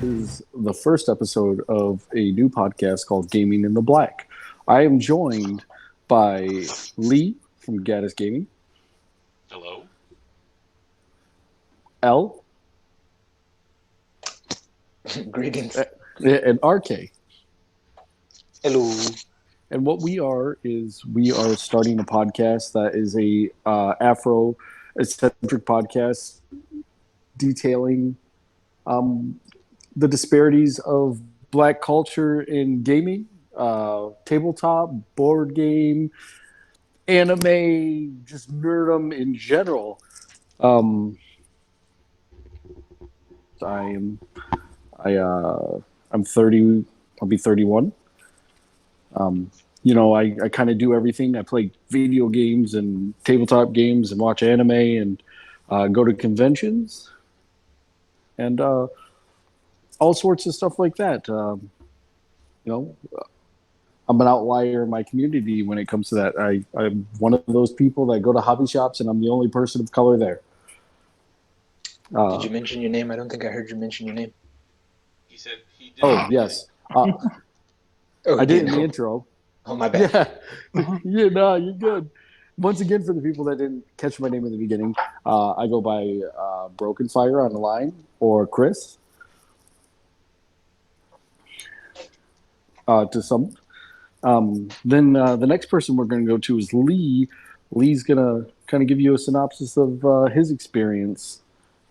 is the first episode of a new podcast called Gaming in the Black. I am joined by Lee from Addis Gaming, Hello. L, Greetings. and RK. Hello. And what we are is we are starting a podcast that is a Afro-centric podcast detailing the disparities of Black culture in gaming, tabletop, board game, anime, just nerdum in general. Um, I am I I'm 30. I'll be 31. Um, I kind of do everything. I play video games and tabletop games and watch anime and go to conventions and all sorts of stuff like that. You know, I'm an outlier in my community when it comes to that. I'm one of those people that go to hobby shops and I'm the only person of color there. Did you mention your name? I don't think I heard you mention your name. He said he did. Oh, yes. Oh, I did in the no. intro. Oh, my bad. Yeah, no, you're good. Once again, for the people that didn't catch my name in the beginning, I go by Broken Fire on the line or Chris. To some. Then the next person we're going to go to is Lee. Lee's going to kind of give you a synopsis of his experience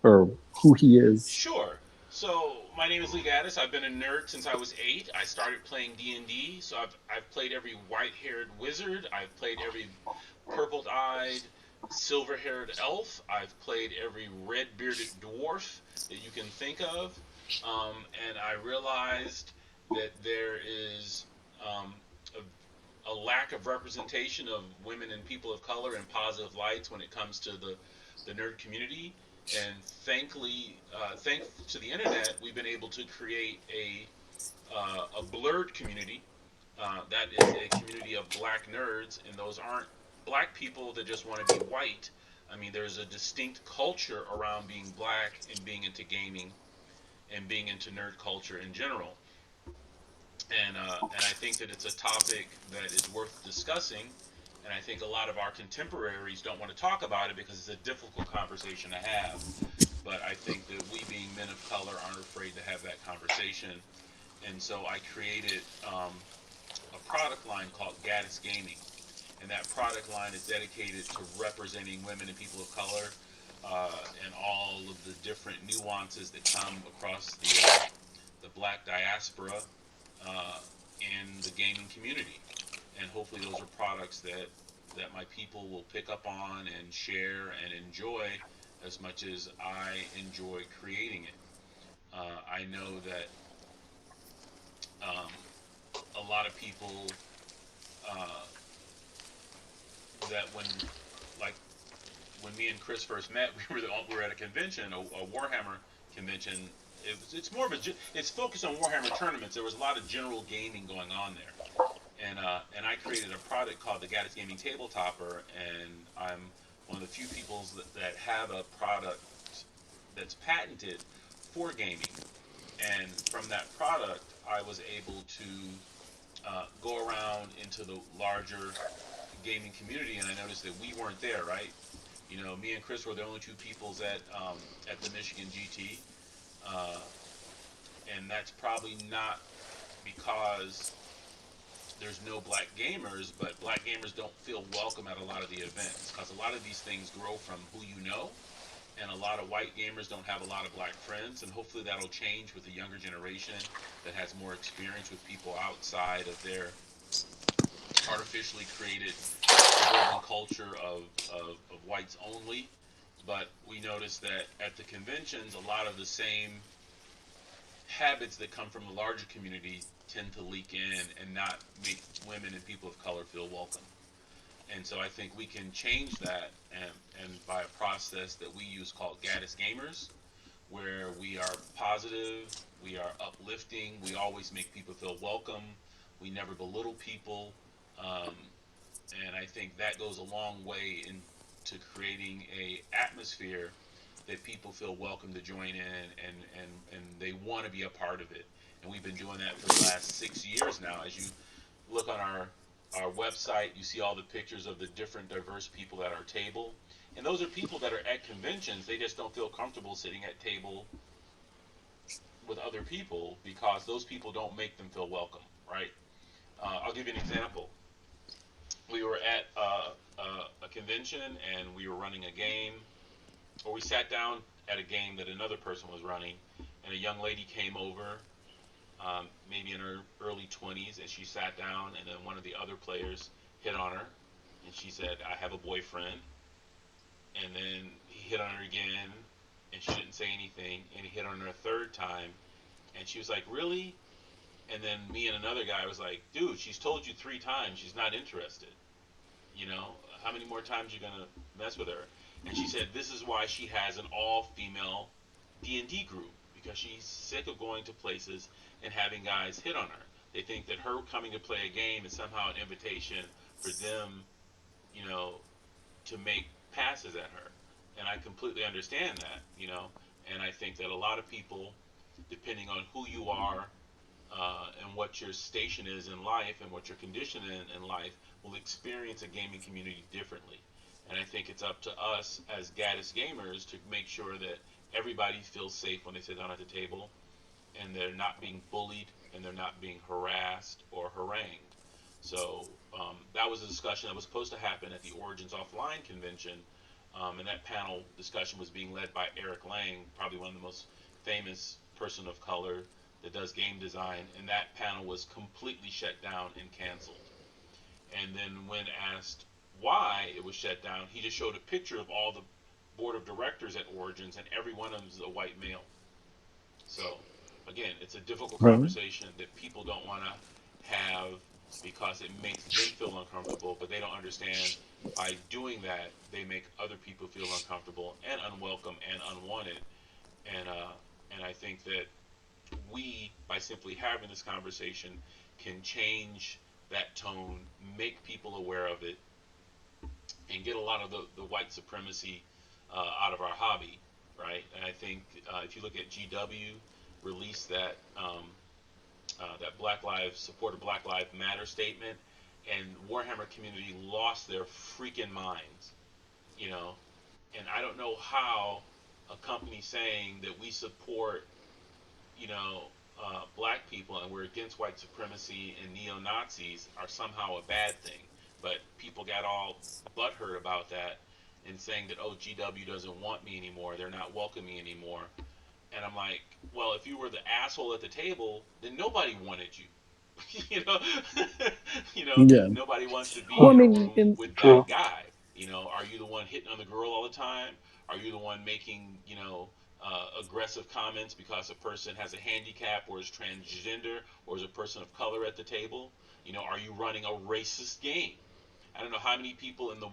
or who he is. Sure. So my name is Lee Addis. I've been a nerd since I was 8. I started playing D&D, so I've played every white-haired wizard. I've played every purple-eyed, silver-haired elf. I've played every red-bearded dwarf that you can think of. And I realized that there is a lack of representation of women and people of color in positive lights when it comes to the nerd community. And thanks to the internet, we've been able to create a blurred community. That is a community of black nerds, and those aren't black people that just want to be white. I mean, there's a distinct culture around being black and being into gaming and being into nerd culture in general. And I think that it's a topic that is worth discussing. And I think a lot of our contemporaries don't want to talk about it because it's a difficult conversation to have. But I think that we, being men of color, aren't afraid to have that conversation. And so I created a product line called Addis Gaming. And that product line is dedicated to representing women and people of color and all of the different nuances that come across the black diaspora in the gaming community. And hopefully those are products that my people will pick up on and share and enjoy as much as I enjoy creating it. I know that um, a lot of people uh, that like when me and Chris first met, we were at a convention, a Warhammer convention. It's more of it's focused on Warhammer tournaments. There was a lot of general gaming going on there, and I created a product called the Gaddis Gaming Tabletopper, and I'm one of the few people that have a product that's patented for gaming. And from that product, I was able to go around into the larger gaming community, and I noticed that we weren't there, right? You know, me and Chris were the only two peoples at the Michigan GT, uh, and that's probably not because there's no black gamers, but black gamers don't feel welcome at a lot of the events because a lot of these things grow from who you know, and a lot of white gamers don't have a lot of black friends, and hopefully that'll change with the younger generation that has more experience with people outside of their artificially created suburban culture of whites only. But we noticed that at the conventions, a lot of the same habits that come from the larger community tend to leak in and not make women and people of color feel welcome. And so I think we can change that and by a process that we use called Gaddis Gamers, where we are positive, we are uplifting, we always make people feel welcome, we never belittle people, um, and I think that goes a long way into creating a atmosphere that people feel welcome to join in, and they want to be a part of it. And we've been doing that for the last 6 years now. As you look on our website, you see all the pictures of the different diverse people at our table. And those are people that are at conventions. They just don't feel comfortable sitting at table with other people because those people don't make them feel welcome, right? I'll give you an example. We were at a convention and we were running a game, or we sat down at a game that another person was running, and a young lady came over, maybe in her early 20s, and she sat down, and then one of the other players hit on her, and she said, "I have a boyfriend," and then he hit on her again, and she didn't say anything, and he hit on her a third time, and she was like, "Really?" And then me and another guy was like, "Dude, she's told you 3 times she's not interested. You know, how many more times are you gonna mess with her?" And she said this is why she has an all-female D&D group, because she's sick of going to places and having guys hit on her. They think that her coming to play a game is somehow an invitation for them, you know, to make passes at her. And I completely understand that, you know. And I think that a lot of people, depending on who you are, and what your station is in life and what your condition in life, will experience a gaming community differently. And I think it's up to us as Gaddis gamers to make sure that everybody feels safe when they sit down at the table, and they're not being bullied, and they're not being harassed or harangued. So that was a discussion that was supposed to happen at the Origins Offline convention, and that panel discussion was being led by Eric Lang, probably one of the most famous person of color that does game design, and that panel was completely shut down and canceled. And then when asked why it was shut down, he just showed a picture of all the board of directors at Origins, and every one of them is a white male. So, again, it's a difficult Right. conversation that people don't want to have because it makes them feel uncomfortable, but they don't understand by doing that, they make other people feel uncomfortable and unwelcome and unwanted. And, uh, and I think that we, by simply having this conversation, can change that tone, make people aware of it, and get a lot of the white supremacy out of our hobby, right? And I think if you look at GW, released that Black Lives support a Black Lives Matter statement, and Warhammer community lost their freaking minds, you know. And I don't know how a company saying that we support, you know, black people and we're against white supremacy and neo Nazis are somehow a bad thing. But people got all butthurt about that and saying that, oh, GW doesn't want me anymore, they're not welcoming me anymore. And I'm like, well, if you were the asshole at the table, then nobody wanted you. you know, you know, Yeah. nobody wants to be Well, I in a mean, room in with True. that guy. You know, are you the one hitting on the girl all the time? Are you the one making, aggressive comments because a person has a handicap or is transgender or is a person of color at the table? You know, are you running a racist game? I don't know how many people in the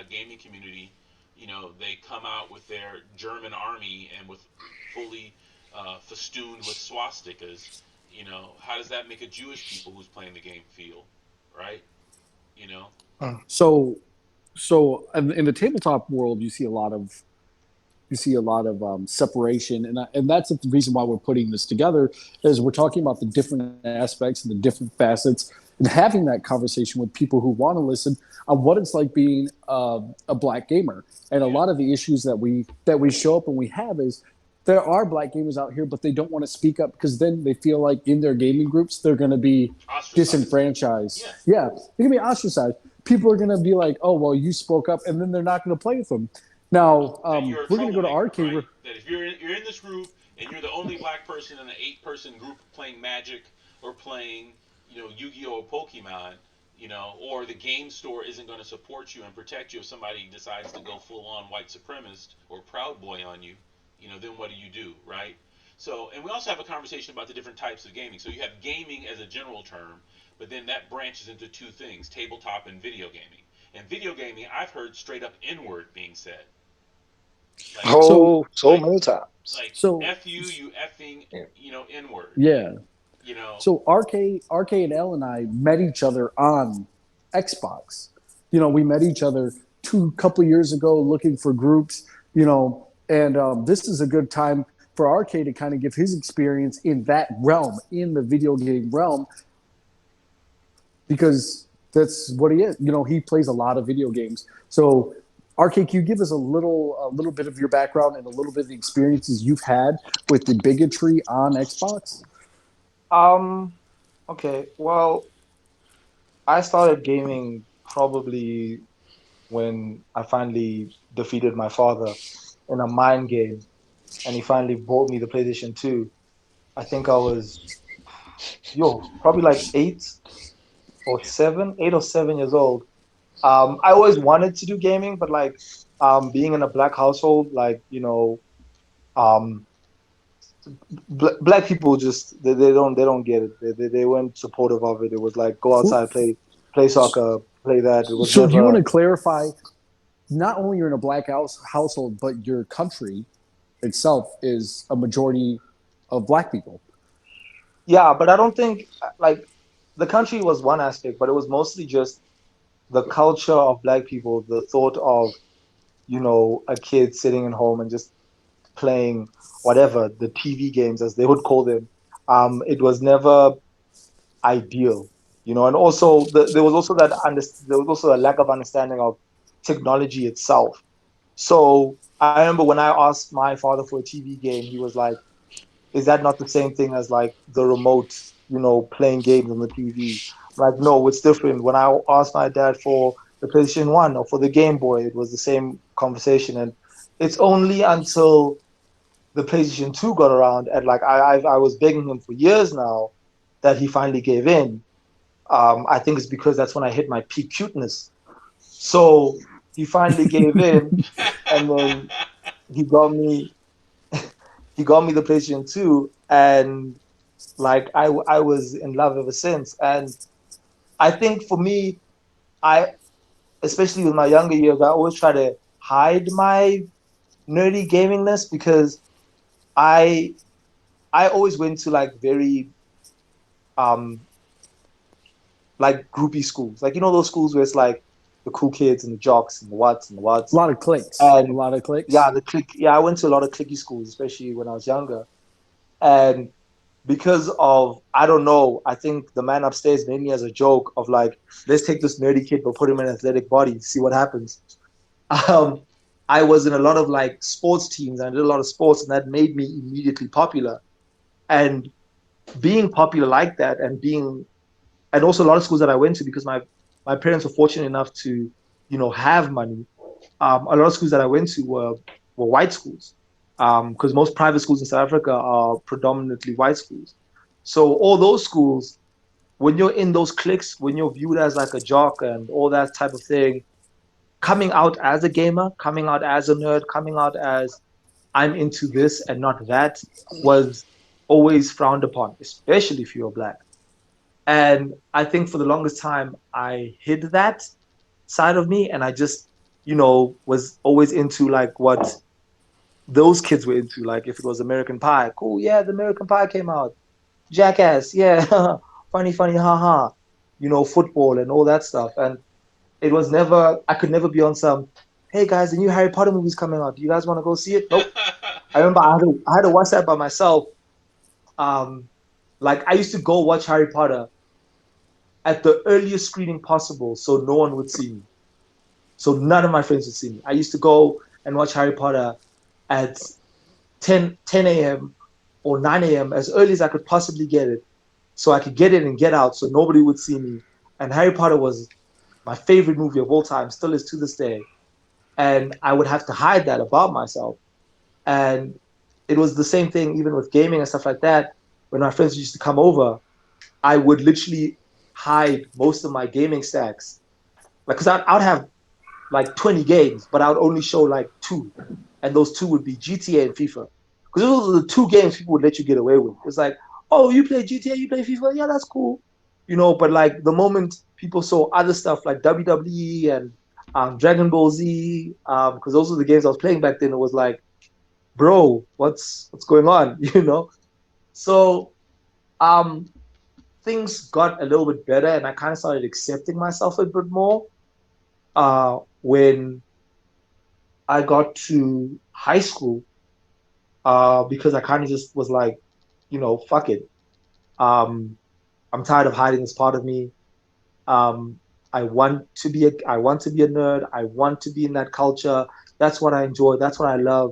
gaming community, you know, they come out with their German army and with fully festooned with swastikas. You know, how does that make a Jewish people who's playing the game feel, right? You know, so in the tabletop world, you see a lot of separation, and that's the reason why we're putting this together is we're talking about the different aspects and the different facets, and having that conversation with people who want to listen on what it's like being a black gamer. And a yeah, lot of the issues that we show up and we have is there are black gamers out here, but they don't want to speak up because then they feel like in their gaming groups they're going to be ostracized. disenfranchised. Yeah, Yeah, they're going to be ostracized. People are going to be like, "Oh, well, you spoke up," and then they're not going to play with them. Now, that you're a we're going to go to troublemaker, arcade. right? That if you're in this group and you're the only black person in an 8-person group playing Magic or playing, Yu-Gi-Oh or Pokemon, or the game store isn't going to support you and protect you if somebody decides to go full on white supremacist or Proud Boy on you, then what do, right? So, and we also have a conversation about the different types of gaming. So you have gaming as a general term, but then that branches into two things: tabletop and video gaming. And video gaming, I've heard straight up N-word being said. Like, So, Oh, so like, many times. like, so F you, you effing, Yeah. N-word. yeah. You know, So RK and L and I met each other on Xbox. We met each other two couple years ago looking for groups. And this is a good time for RK to kind of give his experience in that realm, in the video game realm, because that's what he is. You know, he plays a lot of video games. So, RK, can you give us a little bit of your background and a little bit of the experiences you've had with the bigotry on Xbox? Um, okay. Well, I started gaming probably when I finally defeated my father in a mind game, and he finally bought me the PlayStation 2. I think I was, probably like 8 or 7 years old. I always wanted to do gaming, but like, being in a black household, like, um, black people just they don't get it. They weren't supportive of it. It was like go outside, play soccer, play that. It was So, do you want never. to clarify? Not only you're in a black household, but your country itself is a majority of black people. Yeah, but I don't think like the country was one aspect, but it was mostly just the culture of black people, the thought of, a kid sitting at home and just playing whatever, the TV games as they would call them. It was never ideal, and also there was also there was also a lack of understanding of technology itself. So I remember when I asked my father for a TV game, he was like, is that not the same thing as like the remote, playing games on the TV? Like, no, it's different. When I asked my dad for the PlayStation 1 or for the Game Boy, it was the same conversation. And it's only until the PlayStation 2 got around, and like I was begging him for years now, that he finally gave in. I think it's because that's when I hit my peak cuteness. So he finally gave in, and then he got me he got me the PlayStation 2, and like I was in love ever since. And I think for me, I especially with my younger years, I always try to hide my nerdy gamingness because I I always went to like very um like groupie schools. Like those schools where it's like the cool kids and the jocks and the whats and the A whats. lot of clicks. A And lot of clicks. yeah, I went to a lot of clicky schools, especially when I was younger. And because of, I don't know, I think the man upstairs made me as a joke of like, let's take this nerdy kid but put him in an athletic body, see what happens. Um, I was in a lot of like sports teams and I did a lot of sports, and that made me immediately popular. And being popular like that, and also a lot of schools that I went to, because my parents were fortunate enough to, have money. A lot of schools that I went to were white schools, because most private schools in South Africa are predominantly white schools. So all those schools, when you're in those cliques, when you're viewed as like a jock and all that type of thing, coming out as a gamer, coming out as a nerd, coming out as I'm into this and not that, was always frowned upon, especially if you're black. And I think for the longest time, I hid that side of me, and I just, was always into like what those kids were into. Like if it was American Pie, cool, yeah, the American Pie came out. Jackass, yeah, funny, funny, haha. Football and all that stuff. And it was never, I could never be on some, hey guys, the new Harry Potter movie's coming out. Do you guys want to go see it? Nope. I remember I had to watch that by myself. Like I used to go watch Harry Potter at the earliest screening possible so no one would see me. So none of my friends would see me. I used to go and watch Harry Potter at 10 a.m. or 9 a.m. as early as I could possibly get it, so I could get in and get out so nobody would see me. And Harry Potter was my favorite movie of all time, still is to this day. And I would have to hide that about myself. And it was the same thing even with gaming and stuff like that. When my friends used to come over, I would literally hide most of my gaming stacks. Like, because I'd have like 20 games, but I would only show like two. And those two would be GTA and FIFA. Because those are the two games people would let you get away with. It's like, oh, you play GTA, you play FIFA? Yeah, that's cool. But like the moment people saw other stuff like WWE and Dragon Ball Z, because those were the games I was playing back then, it was like, bro, what's going on? So um, things got a little bit better, and I kind of started accepting myself a bit more when I got to high school, because I kind of just was like, fuck it. Um, I'm tired of hiding this part of me. Um, I want to be a nerd. I want to be in that culture. That's what I enjoy. That's what I love.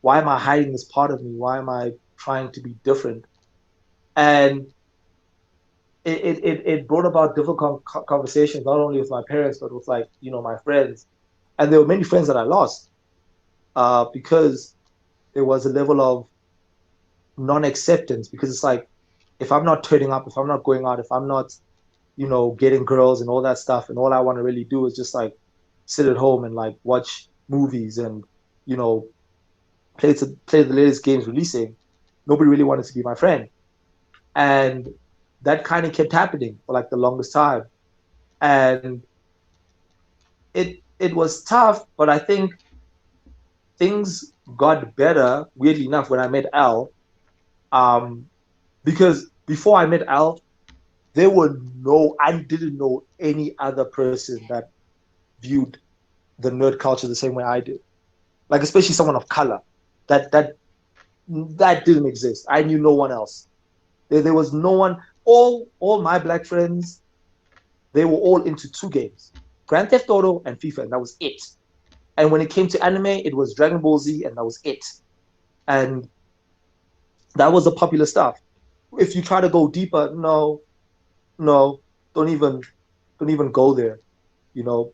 Why am I hiding this part of me? Why am I trying to be different? And it brought about difficult conversations, not only with my parents, but with like, my friends. And there were many friends that I lost, because there was a level of non-acceptance, because it's like, if I'm not turning up, if I'm not going out, if I'm not, getting girls and all that stuff, and all I want to really do is just like sit at home and like watch movies and, you know, play the latest games releasing, nobody really wanted to be my friend. And that kind of kept happening for like the longest time. And it was tough, but I think things got better, weirdly enough, when I met Al. Um, because before I met Al, I didn't know any other person that viewed the nerd culture the same way I did. Like, especially someone of color. That that that didn't exist. I knew no one else. There was no one. All my black friends, they were all into two games: Grand Theft Auto and FIFA, and that was it. And when it came to anime, it was Dragon Ball Z, and that was it. And that was the popular stuff. If you try to go deeper, no, no, don't even don't even go there.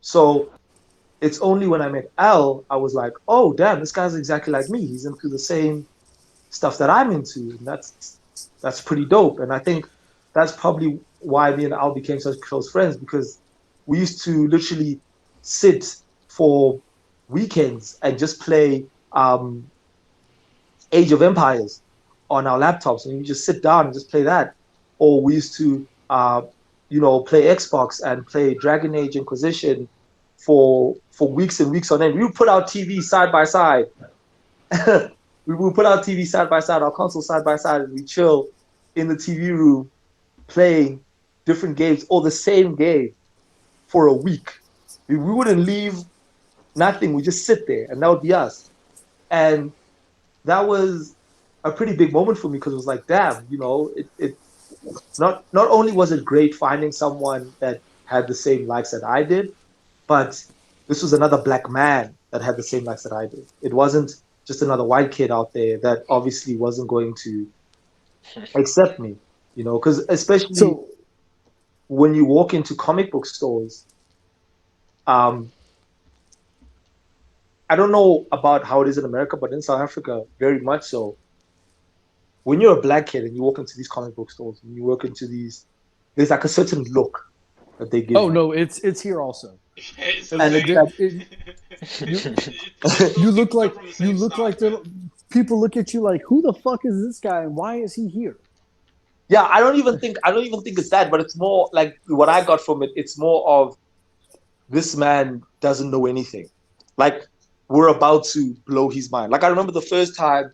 So it's only when I met Al, I was like, oh damn, this guy's exactly like me. He's into the same stuff that I'm into, and that's pretty dope. And I think that's probably why me and Al became such close friends, because we used to literally sit for weekends and just play Age of Empires on our laptops, and we just sit down and just play that. Or we used to, play Xbox and play Dragon Age Inquisition for weeks and weeks on end. We would put our TV side by side. We would put our TV side by side, our console side by side, and we chill in the TV room playing different games or the same game for a week. We wouldn't leave nothing. We just sit there, and that would be us. And that was a pretty big moment for me, because it was like, damn, it not only was it great finding someone that had the same likes that I did, but this was another black man that had the same likes that I did. It wasn't just another white kid out there that obviously wasn't going to accept me, because especially So when you walk into comic book stores, um, I don't know about how it is in America, but in South Africa, very much so. When you're a black kid and you walk into these comic book stores and you walk into these, there's like a certain look that they give oh you. no, it's here also. It's the And same. You Those look people come like from the same stock, they're man. people look at you like, who the fuck is this guy and why is he here? yeah, I don't even think it's that, but it's more like what I got from it. It's more of, this man doesn't know anything. Like, we're about to blow his mind. Like, I remember the first time,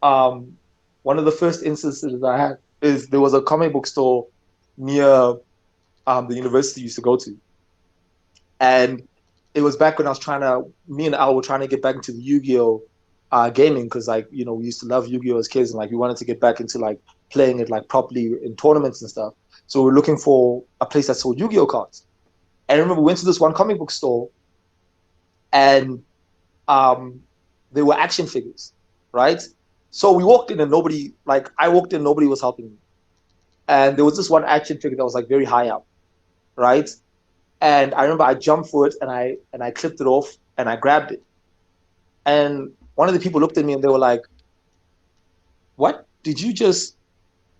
um, one of the first instances I had is there was a comic book store near the university I used to go to. And it was back when me and Al were trying to get back into the Yu-Gi-Oh! Gaming, because like, we used to love Yu-Gi-Oh! As kids, and like we wanted to get back into like playing it like properly in tournaments and stuff. So we were looking for a place that sold Yu-Gi-Oh! Cards. And I remember we went to this one comic book store, and um, there were action figures, right? So we walked in and I walked in, nobody was helping me. And there was this one action figure that was like very high up, right? And I remember I jumped for it, and I clipped it off and I grabbed it. And one of the people looked at me and they were like, "What did you just?"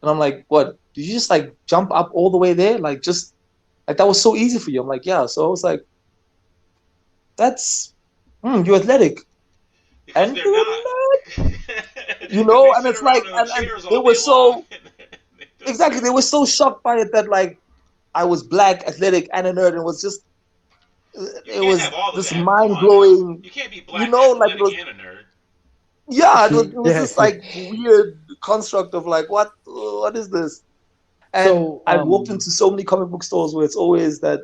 And I'm like, "What? Did you just like jump up all the way there? Like, just like that was so easy for you?" I'm like, "Yeah." So I was like, "That's you're athletic." Because And they're not. They and sit it's like, around in and chairs they all were day long. so exactly, they were so shocked by it that like I was black, athletic, and a nerd, and You it can't have was all of this that. Come mind on now. blowing, You can't be black, like it athletic, was, and a nerd. yeah, it was Yeah. this like weird construct of like, what is this? And So I've walked into so many comic book stores where it's always that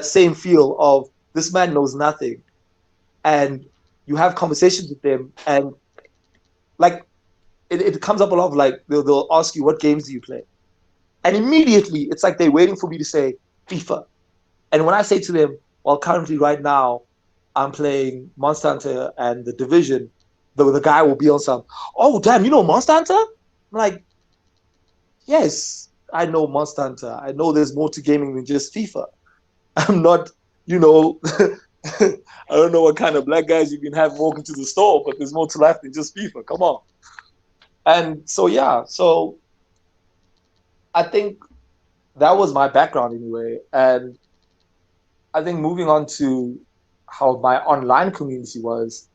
same feel of, this man knows nothing, and you have conversations with them, and like it comes up a lot of like they'll ask you, what games do you play? And immediately it's like they're waiting for me to say FIFA. And when I say to them, well, currently right now I'm playing Monster Hunter and the Division, the guy will be on some, oh damn, you know Monster Hunter? I'm like, yes, I know Monster Hunter. I know there's more to gaming than just FIFA. I'm not, you know, I don't know what kind of black guys you can have walking to the store, but there's more to life than just FIFA. Come on. And so yeah, so I think that was my background anyway. And I think moving on to how my online community was,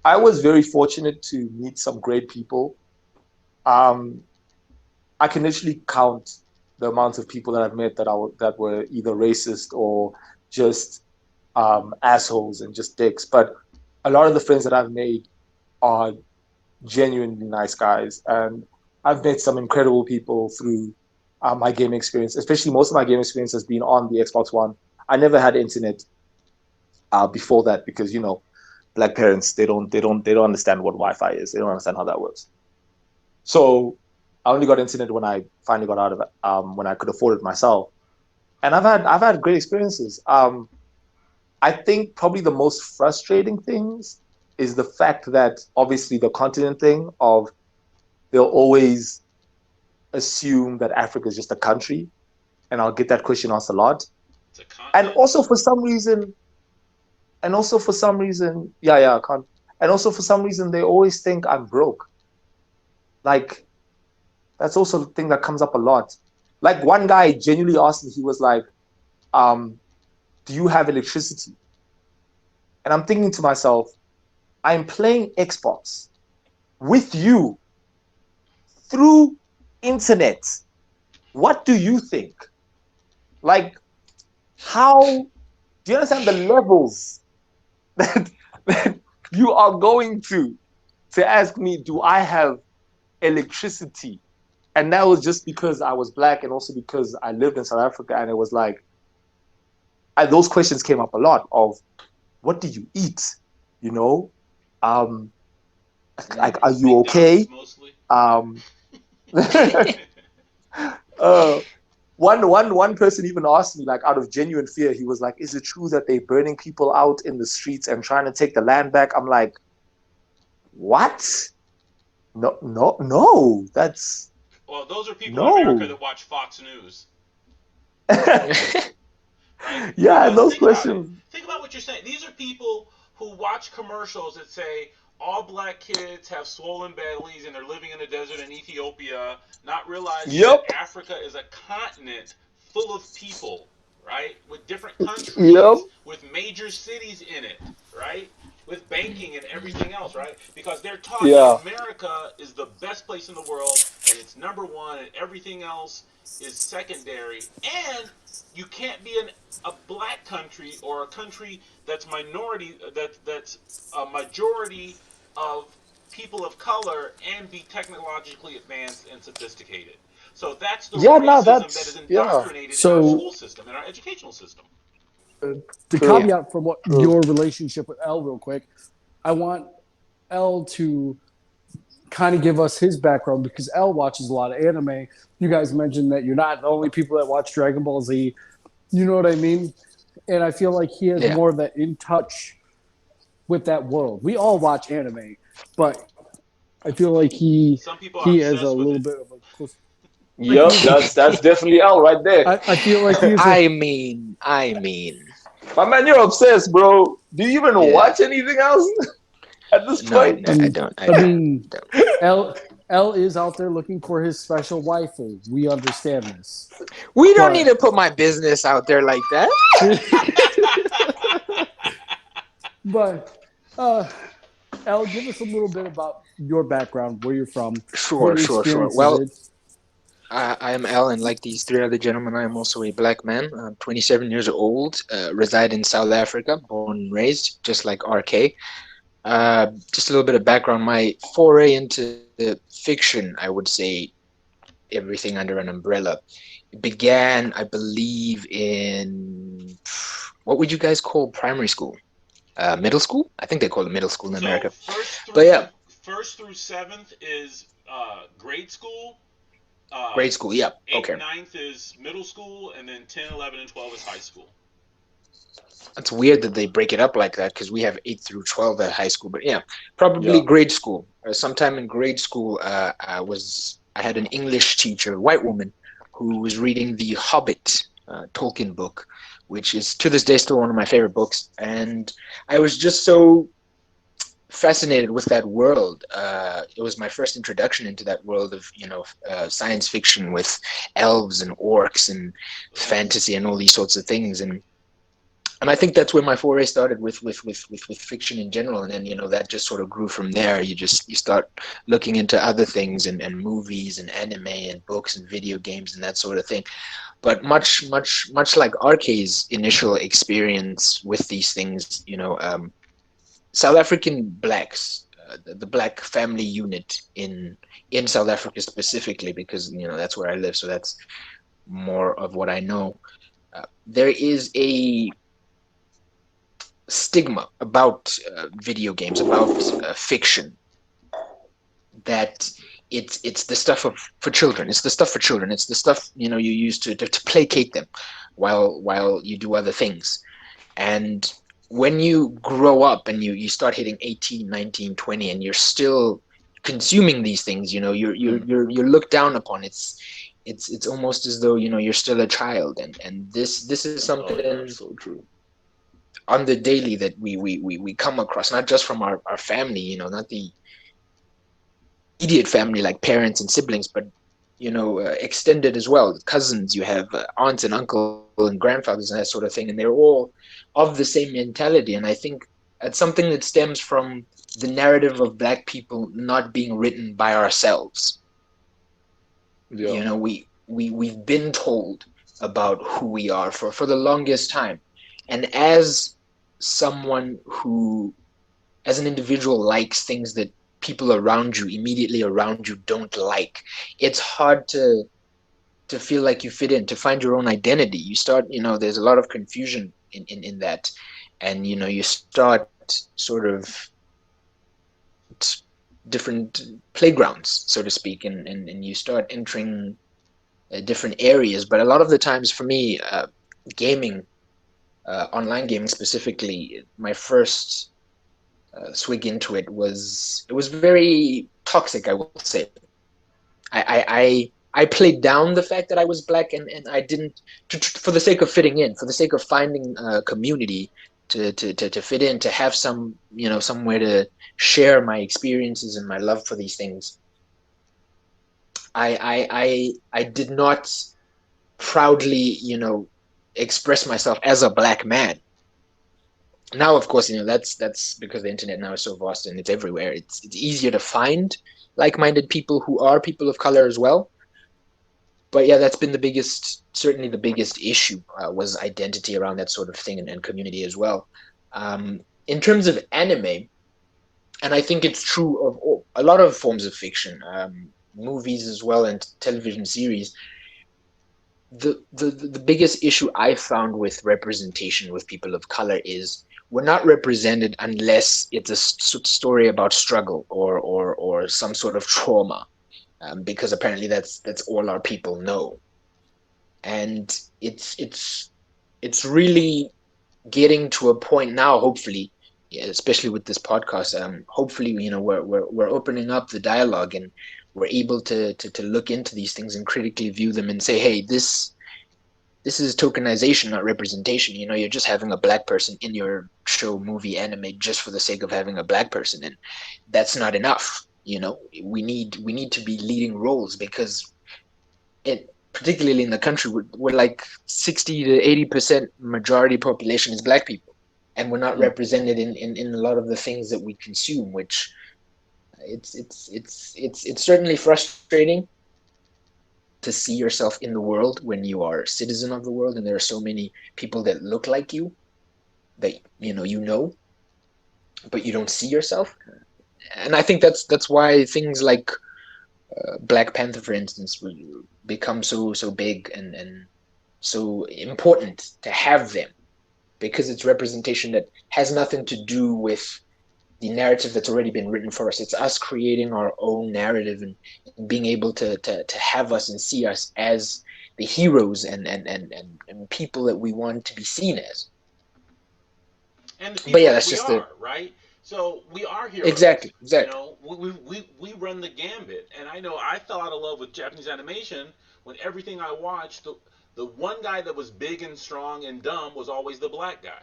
I was very fortunate to meet some great people. Um, I can literally count the amount of people that I've met that were either racist or just assholes and just dicks. But a lot of the friends that I've made are genuinely nice guys, and I've met some incredible people through my gaming experience. Especially most of my gaming experience has been on the Xbox One. I never had internet before that because black parents they don't understand what Wi-Fi is. They don't understand how that works. So I only got internet when I finally got out of it, when I could afford it myself. And I've had great experiences. I think probably the most frustrating things is the fact that obviously the continent thing of they'll always assume that Africa is just a country, and I'll get that question asked a lot. It's a And continent. also for some reason, yeah, I can't. And also for some reason, they always think I'm broke. Like that's also the thing that comes up a lot. Like one guy genuinely asked me, he was like, "Do you have electricity?" And I'm thinking to myself, I'm playing Xbox with you through internet. What do you think? Like, how do you understand the levels that, that you are going to ask me, do I have electricity? And that was just because I was black and also because I lived in South Africa. And it was like, those questions came up a lot of, what do you eat? You know, um, like, are you okay? McDonald's mostly. Um, uh, one person even asked me, like, out of genuine fear, he was like, is it true that they're burning people out in the streets and trying to take the land back? I'm like, what? No, no, no. That's Well, those are people in America no. that watch Fox News, right? Yeah, and Because those think about it. questions. Think about what you're saying. These are people who watch commercials that say all black kids have swollen bellies and they're living in the desert in Ethiopia, not realizing that Yep, Africa is a continent full of people, right? With different yep, countries, with major cities in it, right? With banking and everything else, right? Because they're taught that yeah, America is the best place in the world and it's number one and everything else is secondary. And you can't be a black country or a country that's minority that's a majority of people of color and be technologically advanced and sophisticated. So that's the yeah. Now racism that is that's yeah, indoctrinated in our So school system, in our educational system. the true, Yeah. caveat from what true. your relationship with L real quick, I want L to kind of give us his background because L watches a lot of anime. You guys mentioned that you're not the only people that watch Dragon Ball Z. You know what I mean? And I feel like he has Yeah. more of that in touch with that world. We all watch anime, but I feel like Some people are he has a obsessed with little it. bit of a close. Like Yep, he has a. that's definitely L right there. I feel like he has a. I mean, My man, you're obsessed, bro. Do you even yeah. watch anything else at this No, point? no, I don't. I I don't. mean, Don't. L is out there looking for his special waifu. We understand this, We don't need but to put my business out there like that. but uh, L, give us a little bit about your background, where you're from, what Sure, your sure, sure. experiences Well, is. I am Al, and like these three other gentlemen, I am also a black man. I'm 27 years old, reside in South Africa, born and raised, just like RK. Just a little bit of background. My foray into fiction, I would say, everything under an umbrella. It began, I believe, in what would you guys call primary school? middle school. I think they call it middle school in So America. But yeah, first through seventh is grade school. grade school. Yeah, Eighth, okay. ninth is middle school, and then 10, 11, and 12 is high school. It's weird that they break it up like that because we have 8 through 12 at high school. But yeah, probably Yeah. grade school. Sometime in grade school, I had an English teacher, a white woman, who was reading the Hobbit Tolkien book, which is to this day still one of my favorite books. And I was just so fascinated with that world. It was my first introduction into that world of science fiction with elves and orcs and Right. fantasy and all these sorts of things. And I think that's where my foray started with fiction in general, and then that just sort of grew from there. You start looking into other things and movies and anime and books and video games and that sort of thing. But much like RK's initial experience with these things, South African blacks, the black family unit in South Africa specifically, because that's where I live, so that's more of what I know. There is a stigma about video games, about fiction, that it's the stuff of for children. It's the stuff for children. It's the stuff you use to placate them, while you do other things. And when you grow up and you start hitting 18, 19, 20, and you're still consuming these things, you're looked down upon. It's almost as though you're still a child, and this is Oh yeah, something so true. on the daily that we come across, not just from our family, not the immediate family like parents and siblings, but extended as well, cousins. You have aunts and uncle and grandfathers and that sort of thing, and they're all of the same mentality. And I think it's something that stems from the narrative of black people not being written by ourselves. Yeah. We've been told about who we are for the longest time, and someone who as an individual likes things that people around you, immediately around you, don't like, it's hard to feel like you fit in, to find your own identity. You start, there's a lot of confusion in that. And you start sort of different playgrounds, so to speak, and you start entering different areas. But a lot of the times for me, gaming, online gaming specifically, my first swig into it was very toxic, I will say. I played down the fact that I was black, and I didn't, for the sake of fitting in, for the sake of finding a community to fit in, to have somewhere to share my experiences and my love for these things. I did not proudly express myself as a black man. Now, of course, that's because the internet now is so vast and it's everywhere. It's easier to find like-minded people who are people of color as well. But yeah, that's been certainly the biggest issue, was identity around that sort of thing, and community as well. In terms of anime, and I think it's true of a lot of forms of fiction, movies as well, and television series. The biggest issue I found with representation with people of color is we're not represented unless it's a story about struggle or some sort of trauma, because apparently that's all our people know. And it's really getting to a point now, hopefully, yeah, especially with this podcast. Hopefully, we're opening up the dialogue, and we're able to look into these things and critically view them and say, hey, this is tokenization, not representation. You're just having a black person in your show, movie, anime, just for the sake of having a black person, and that's not enough. We need to be leading roles, because particularly in the country, we're like 60 to 80% majority population is black people, and we're not represented in a lot of the things that we consume, which it's certainly frustrating to see yourself in the world when you are a citizen of the world, and there are so many people that look like you, that but you don't see yourself. And I think that's why things like Black Panther, for instance, will become so big and so important to have them, because it's representation that has nothing to do with the narrative that's already been written for us. It's us creating our own narrative and being able to have us and see us as the heroes and people that we want to be seen as. And the But people yeah, that that's we just the are, right? So we are heroes. exactly, You exactly. know, we run the gambit. And I know I fell out of love with Japanese animation when everything I watched, the one guy that was big and strong and dumb was always the black guy.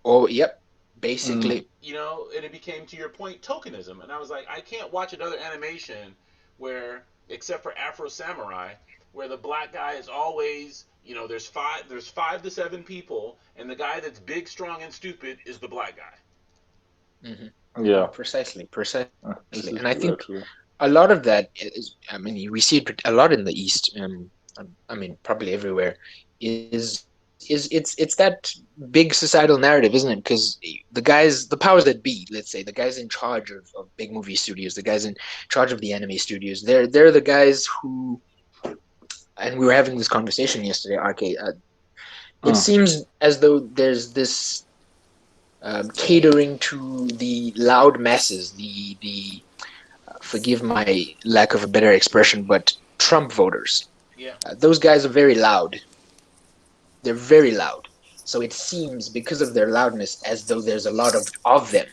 Oh, yep, Mm. basically. You know, and it became, to your point, tokenism. And I was like, I can't watch another animation where, except for Afro Samurai, where the black guy is always, you know, there's five to seven people, and the guy that's big, strong, and stupid is the black guy. No, Yeah, precisely. this is And I very think true. a lot of that is, I mean, we see it a lot in the East. I mean, probably everywhere. It's that big societal narrative, isn't it? Because the powers that be, let's say, the guys in charge of big movie studios, the guys in charge of the anime studios, they're the guys who. And we were having this conversation yesterday, RK. It Mm. seems as though there's this catering to the loud masses, the forgive my lack of a better expression, but Trump voters. Yeah. Those guys are very loud. They're very loud. So it seems because of their loudness as though there's a lot of them.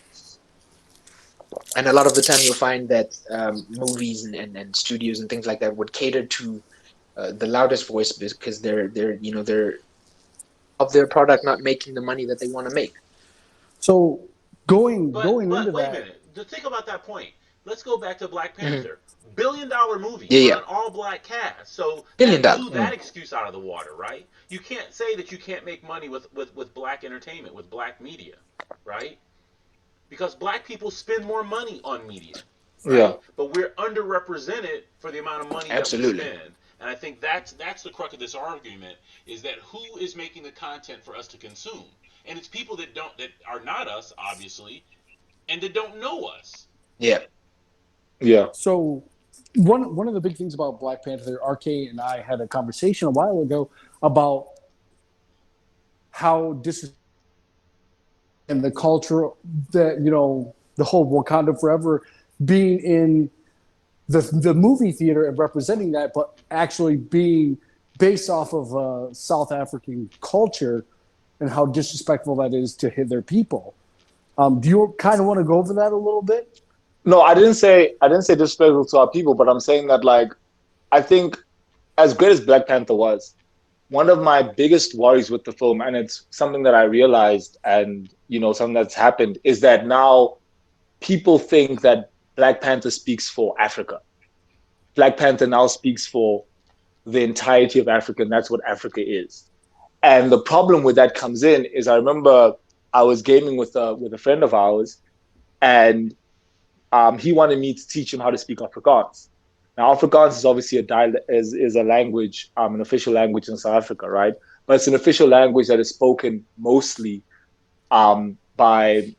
And a lot of the time you'll find that movies and studios and things like that would cater to the loudest voice because they're of their product not making the money that they want to make. So going into But wait a that, minute. To think about that point, let's go back to Black Mm-hmm. Panther. $1 billion movie Yeah, on yeah. an all black cast. So Billion that dollar. blew that excuse out of the water, right? You can't say that you can't make money with black entertainment, with black media, right? Because black people spend more money on media, Yeah, right? But we're underrepresented for the amount of money that we Absolutely. spend. And I think that's the crux of this argument, is that who is making the content for us to consume? And it's people that are not us, obviously, and that don't know us. Yeah. yeah, so one of the big things about Black Panther, RK and I had a conversation a while ago about how dis and the culture that the whole Wakanda Forever being in the movie theater and representing that, but actually being based off of South African culture and how disrespectful that is to hit their people. Do you kind of want to go over that a little bit? no, I didn't say disrespectful to our people, but I'm saying that like I think as great as Black Panther was, one of my biggest worries with the film, and it's something that I realized, and something that's happened, is that now people think that Black Panther speaks for Africa. Black Panther now speaks for the entirety of Africa, and that's what Africa is. And the problem with that comes in is I remember I was gaming with a friend of ours, and he wanted me to teach him how to speak Afrikaans. Now, Afrikaans is obviously is a language, an official language in South Africa, right? But it's an official language that is spoken mostly by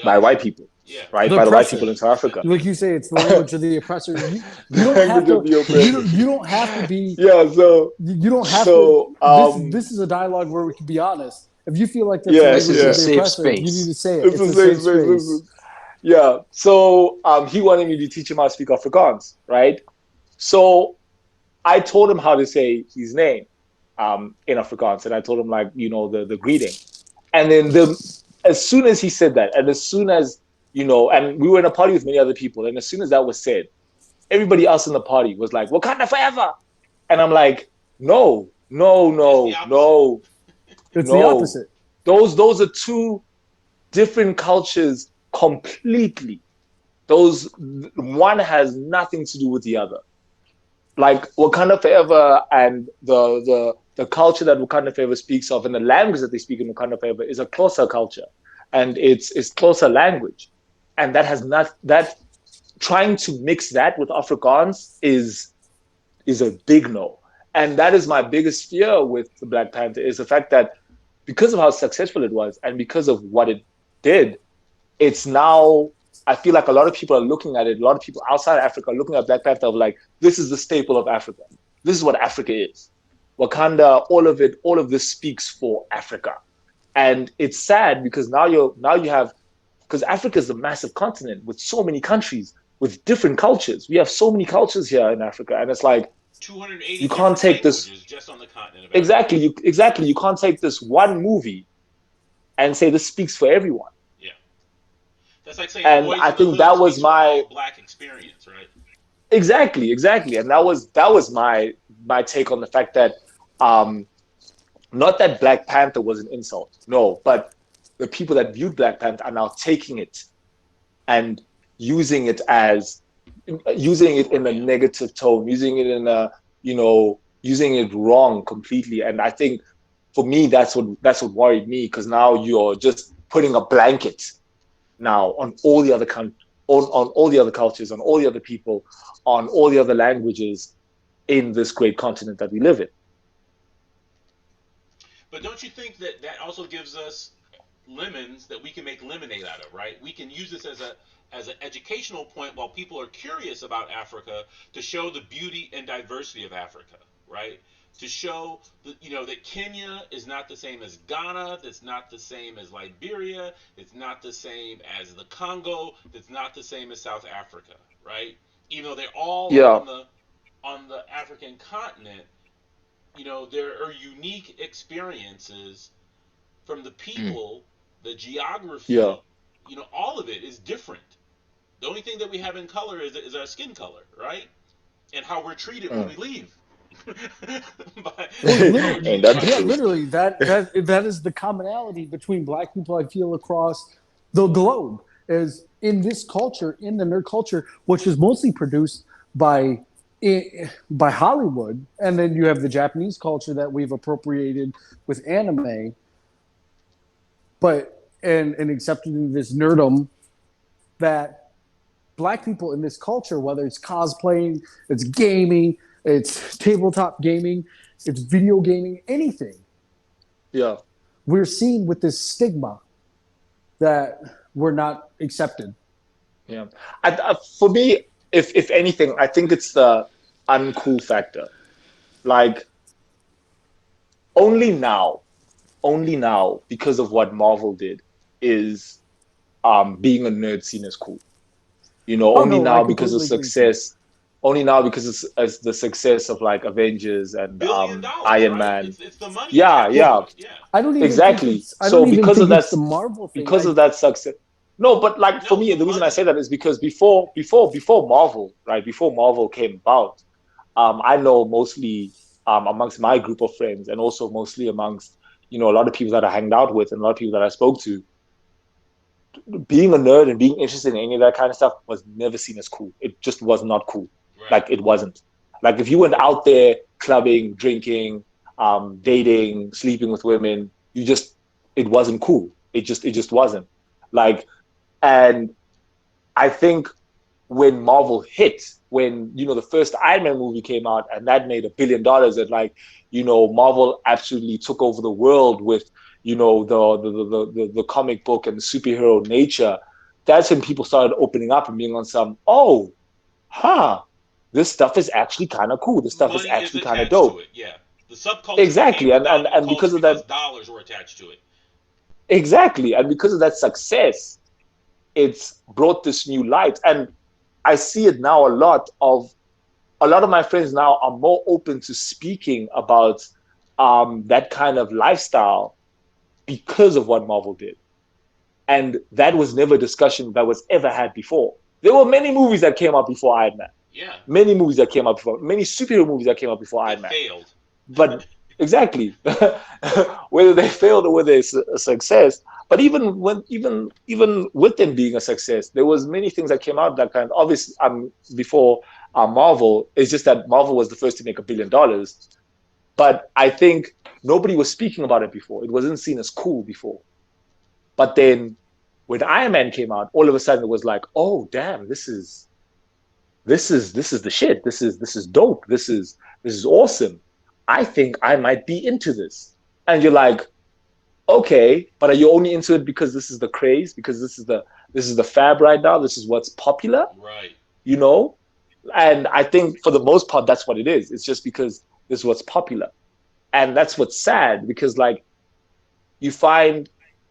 Dutch. white people, Yeah. right? The By the white oppressor, people in South Africa. like you say, it's the language of the oppressor. You The don't have language of to. the oppressor. You don't have to be. Yeah. So You don't have to. so This is a dialogue where we can be honest. If you feel like that's the yeah, This language is a of yeah. the safe oppressor, you need to space. say it. It's It's a a safe safe space. space. Yeah. So he wanted me to teach him how to speak Afrikaans, right? So I told him how to say his name in Afrikaans, and I told him like the greeting, and then as soon as he said that, and as soon as and we were in a party with many other people, and as soon as that was said, everybody else in the party was like Wakanda forever, and I'm like, no, no, It's the no, opposite. no, It's the no. opposite. Those are two different cultures completely. Those one has nothing to do with the other. Like Wakanda Forever and the culture that Wakanda Forever speaks of and the language that they speak in Wakanda Forever is a closer culture, and it's closer language, and that has not that trying to mix that with Afrikaans is a big no, and that is my biggest fear with the Black Panther is the fact that because of how successful it was and because of what it did, it's now I feel like a lot of people are looking at it. A lot of people outside of Africa are looking at Black Panther of like, this is the staple of Africa. This is what Africa is. Wakanda, all of it, all of this speaks for Africa. And it's sad because now you have, because Africa is a massive continent with so many countries with different cultures. We have so many cultures here in Africa, and it's like 280 you can't different take this languages just on the continent of Africa. exactly. You can't take this one movie and say this speaks for everyone. Yeah, that's like saying And Boys I in the think Hood that was speaks for my all black experience, right? exactly, and that was my take on the fact that um, not that Black Panther was an insult, no, but the people that viewed Black Panther are now taking it and using it as using it in a Shorthand. negative tone, using it in a using it wrong completely. And I think for me that's what worried me, because now you're just putting a blanket now on all the other on all the other cultures, on all the other people, on all the other languages in this great continent that we live in. But don't you think that that also gives us lemons that we can make lemonade out of, right? We can use this as an educational point while people are curious about Africa to show the beauty and diversity of Africa, right? To show that that Kenya is not the same as Ghana, that's not the same as Liberia, it's not the same as the Congo, that's not the same as South Africa, right? Even though they're all Yeah, on the African continent, there are unique experiences from the Mm. people, the yeah. geography, all of it is different. The only thing that we have in color is our skin color, right? And how we're treated when Mm. we leave. Well, How we're literally, Ain't treated that by the yeah, truth? literally, that is the commonality between black people. I feel across the globe is in this culture, in the nerd culture, which is mostly produced by by Hollywood, and then you have the Japanese culture that we've appropriated with anime, but and accepted in this nerdum that black people in this culture, whether it's cosplaying, it's gaming, it's tabletop gaming, it's video gaming, anything, Yeah. we're seen with this stigma that we're not accepted. Yeah. For me, if anything, I think it's the uncool factor. Like only now, only now, because of what Marvel did, is being a nerd seen as cool. Oh Only no, I now because of completely agree with you. success. Only now because it's as the success of like Avengers and $1 billion, Iron right? Man. It's the money Yeah, attached to yeah, it. Yeah. exactly. I don't So even think it's the Marvel thing. because of that success. No, but like for No, me, the the reason I say money. that is because before Marvel, right? Before Marvel came about, I know mostly amongst my group of friends, and also mostly amongst a lot of people that I hanged out with and a lot of people that I spoke to, being a nerd and being interested in any of that kind of stuff was never seen as cool. It just was not cool. Right. Like it wasn't. Like if you went out there clubbing, drinking, dating, sleeping with women, it wasn't cool. It just wasn't. Like, and I think when Marvel hit, when the first Iron Man movie came out and that made $1 billion, and like Marvel absolutely took over the world with the comic book and the superhero nature. That's when people started opening up and being on some, oh, huh, this stuff is actually kind of cool. This stuff is Money is actually kind of attached to dope. it. Yeah. The subculture Exactly, became the dominant and culture because of that, because dollars were attached to it. exactly, and because of that success, it's brought this new light. And I see it now a lot of my friends now are more open to speaking about that kind of lifestyle because of what Marvel did. And that was never a discussion that was ever had before. There were many movies that came out before Iron Man, Yeah. many movies that came out before, many superhero movies that came out before That Iron Man. failed. But exactly, whether they failed or whether it's a success. But even with them being a success, there was many things that came out that kind. Obviously, before Marvel. It's just that Marvel was the first to make $1 billion. But I think nobody was speaking about it before. It wasn't seen as cool before. But then when Iron Man came out, all of a sudden it was like, oh damn, this is the shit. This is dope. This is awesome. I think I might be into this. And you're like, okay, but are you only into it because this is the craze? Because this is the fab right now? This is what's popular, Right. you know? And I think for the most part, that's what it is. It's just because this is what's popular. And that's what's sad because like you find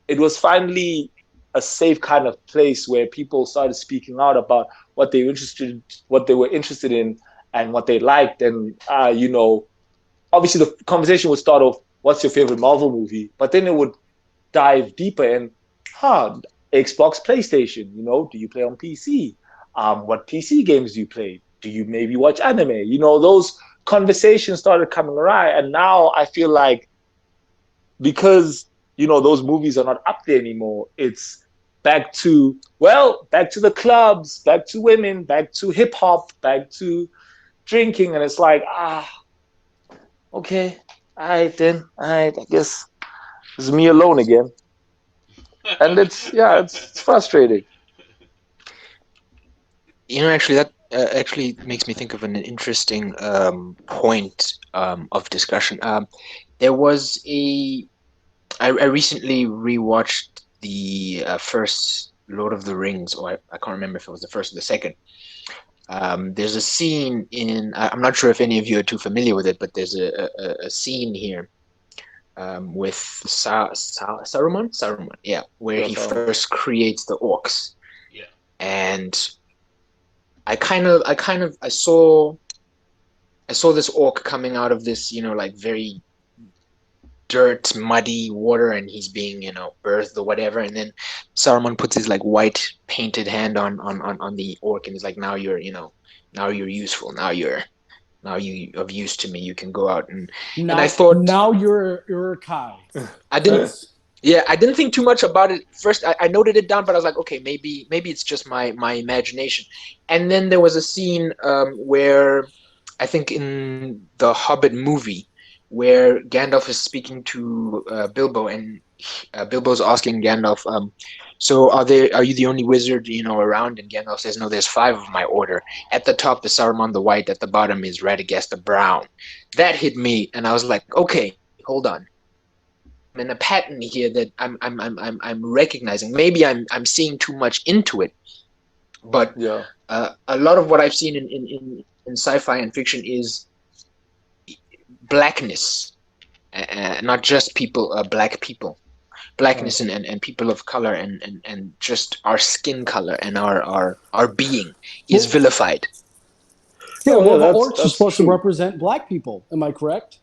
it was finally a safe kind of place where people started speaking out about what they were interested in, and what they liked, and obviously the conversation would start off, "What's your favorite Marvel movie?" But then it would dive deeper and, Xbox, PlayStation. Do you play on PC? What PC games do you play? Do you maybe watch anime? Those conversations started coming around, and now I feel like, because those movies are not up there anymore, it's back to the clubs, back to women, back to hip hop, back to drinking, and it's like, okay, all right then, all right, I guess it's me alone again. And it's frustrating. Actually, that actually makes me think of an interesting point of discussion. There was I recently rewatched the first Lord of the Rings, or I can't remember if it was the first or the second. There's a scene I'm not sure if any of you are too familiar with it, but there's a scene here with Saruman, yeah, where Yeah, he so first creates the orcs, Yeah. and I saw this orc coming out of this, like very dirt, muddy water, and he's being, birthed or whatever, and then Saruman puts his like white painted hand on the orc, and he's like, now you're useful, now you of use to me, you can go out, and I thought, Now you're a Kai. I didn't That's yeah, I didn't think too much about it. First, I noted it down, but I was like, okay, maybe it's just my imagination. And then there was a scene where I think in the Hobbit movie, where Gandalf is speaking to Bilbo, and Bilbo's asking Gandalf, so are you the only wizard around? And Gandalf says, no, there's 5 of my order. At the top is Saruman the White. At the bottom is Radagast the Brown. That hit me, and I was like, okay, hold on. I'm in a pattern here that I'm recognizing. Maybe I'm seeing too much into it, but yeah. a lot of what I've seen in sci-fi and fiction is blackness, not just black people, blackness, and people of color, and just our skin color and our being is well, vilified. yeah. Oh yeah, Well, the that's orcs are that's supposed to true. represent black people. Am I correct?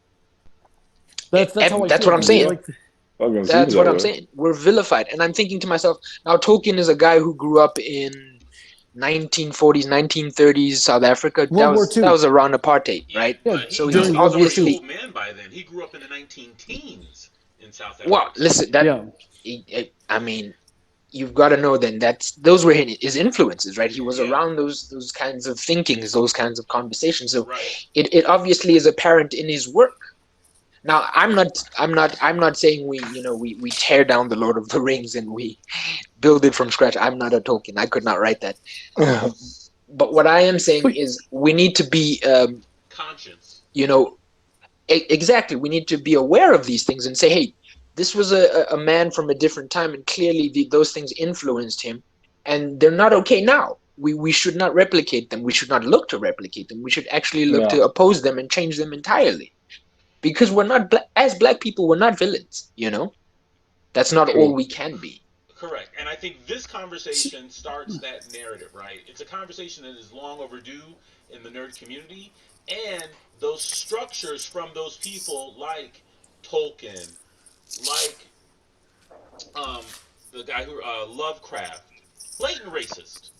That's how I That's feel. what I'm They're saying. Yeah, like, I can see it That's that what I'm way. saying. We're vilified, and I'm thinking to myself now. Tolkien is a guy who grew up in 1940s, 1930s South Africa. That World War was that II. was around apartheid, Yeah, right? Yeah, but So he's during he World was War an II. obviously, old man by then. He grew up in the 19 teens in South well. Africa. Listen, Yeah. I mean, you've got to know then those were his influences, right? He was Yeah, around those kinds of thinkings, those kinds of conversations. So right. it obviously is apparent in his work. Now, I'm not saying we tear down the Lord of the Rings and we build it from scratch. I'm not a Tolkien. I could not write that. But what I am saying But is we need to be, Conscience. you know, exactly. We need to be aware of these things and say, hey, this was a man from a different time, and clearly those things influenced him, and they're not okay now. We should not replicate them. We should not look to replicate them. We should actually look Yeah, to oppose them and change them entirely. Because we're not as black people, we're not villains. That's not all true. we can be. Correct. And I think this conversation starts that narrative, right? It's a conversation that is long overdue in the nerd community. And those structures from those people like Tolkien, like um, the guy who, Lovecraft, blatant racist.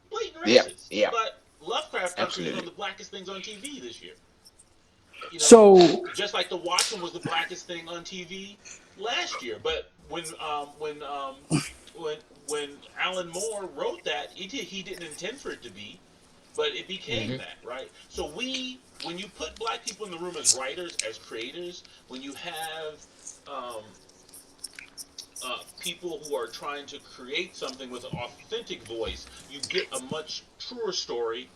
Blatant Yeah, racist. yeah, But Lovecraft got to be one of absolutely. the blackest things on TV this year. You know, so just like The Watchmen was the blackest thing on TV last year. But when when Alan Moore wrote that, he didn't intend for it to be, but it became Hmm. that, right? So when you put black people in the room as writers, as creators, when you have um, people who are trying to create something with an authentic voice, you get a much truer story,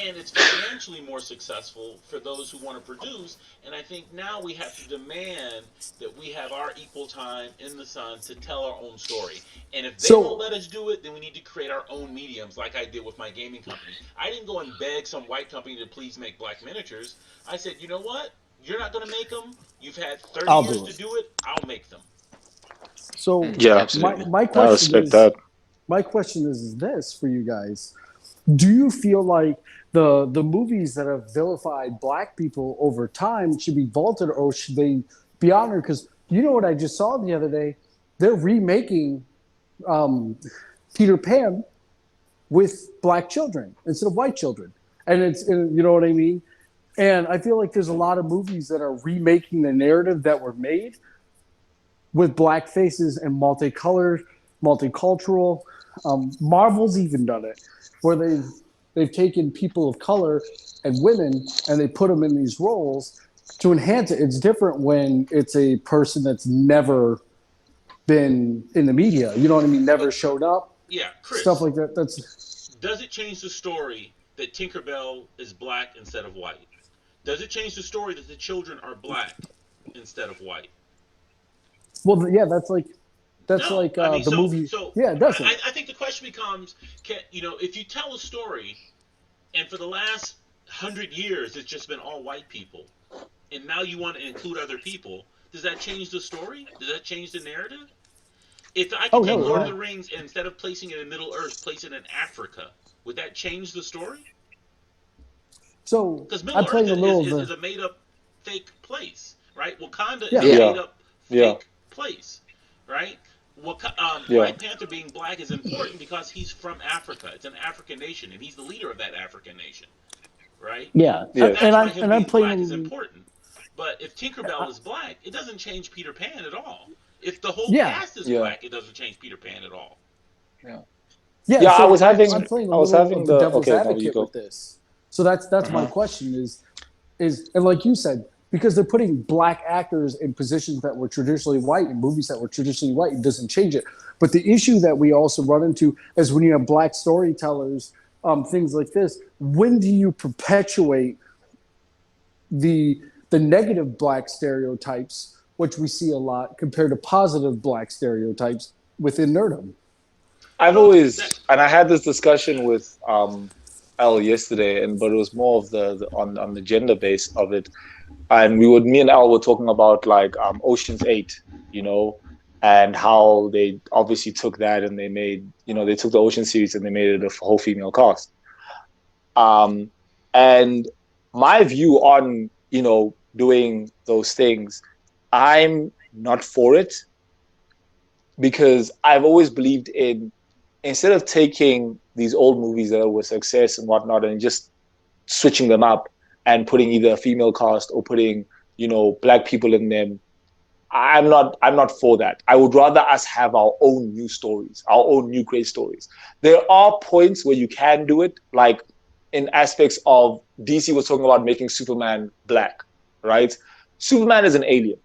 and it's financially more successful for those who want to produce. And I think now we have to demand that we have our equal time in the sun to tell our own story. And if they won't so let us do it, then we need to create our own mediums, like I did with my gaming company. I didn't go and beg some white company to please make black miniatures. I said, you know what? You're not going to make them. You've had 30 I'll years do to it. do it. I'll make them. So Yeah, my absolutely. my I question respect is that. my question is this for you guys: do you feel like the movies that have vilified black people over time should be vaulted, or should they be honored? Because you know what I just saw the other day, they're remaking um, Peter Pan with black children instead of white children, and you know what I mean. And I feel like there's a lot of movies that are remaking the narrative that were made with black faces and multicolored, multicultural. Marvel's even done it, where they've taken people of color and women and they put them in these roles to enhance it. It's different when it's a person that's never been in the media. You know what I mean? Never But showed up, yeah, stuff Chris, like that. That's does it change the story that Tinkerbell is black instead of white? Does it change the story that the children are black instead of white? well, yeah. That's No, like I mean, the movie. so Yeah, it doesn't. I think the question becomes, if you tell a story, and for the last 100 years it's just been all white people, and now you want to include other people, does that change the story? Does that change the narrative? If I Oh could take no, Lord of no. the Rings and instead of placing it in Middle Earth, place it in Africa, would that change the story? So Because Middle I'm Earth playing a little of is the a made up fake place, right? Wakanda is yeah. a Yeah, made up yeah, fake place, right? yeah, Black Panther being black is important because he's from Africa. It's an African nation, and he's the leader of that African nation, right? Yeah, So yeah, that's why him and I'm being black is playing. important. But if Tinkerbell is black, it doesn't change Peter Pan at all. If the whole Yeah, cast is yeah, black, it doesn't change Peter Pan at all. yeah. yeah. Yeah, So I'm I playing a was little having of the the. devil's Okay, no, you advocate go. with this. So that's my Uh-huh. question is and like you said, because they're putting black actors in positions that were traditionally white in movies that were traditionally white, it doesn't change it. But the issue that we also run into is when you have black storytellers, things like this. When do you perpetuate the the negative black stereotypes, which we see a lot, compared to positive black stereotypes within nerdom? I've Well, that always, and I had this discussion with Al yesterday, and but it was more of the on the gender base of it. And me and Al were talking about like Ocean's 8, you know, and how they obviously took that and they made, they took the Ocean series and they made it a whole female cast. Um, and my view on, doing those things, I'm not for it because I've always believed in, instead of taking these old movies that were success and whatnot and just switching them up and putting either a female cast or putting, black people in them, I'm not for that. I would rather us have our own new stories, our own new great stories. There are points where you can do it, like in aspects of DC was talking about making Superman black, right? Superman is an alien.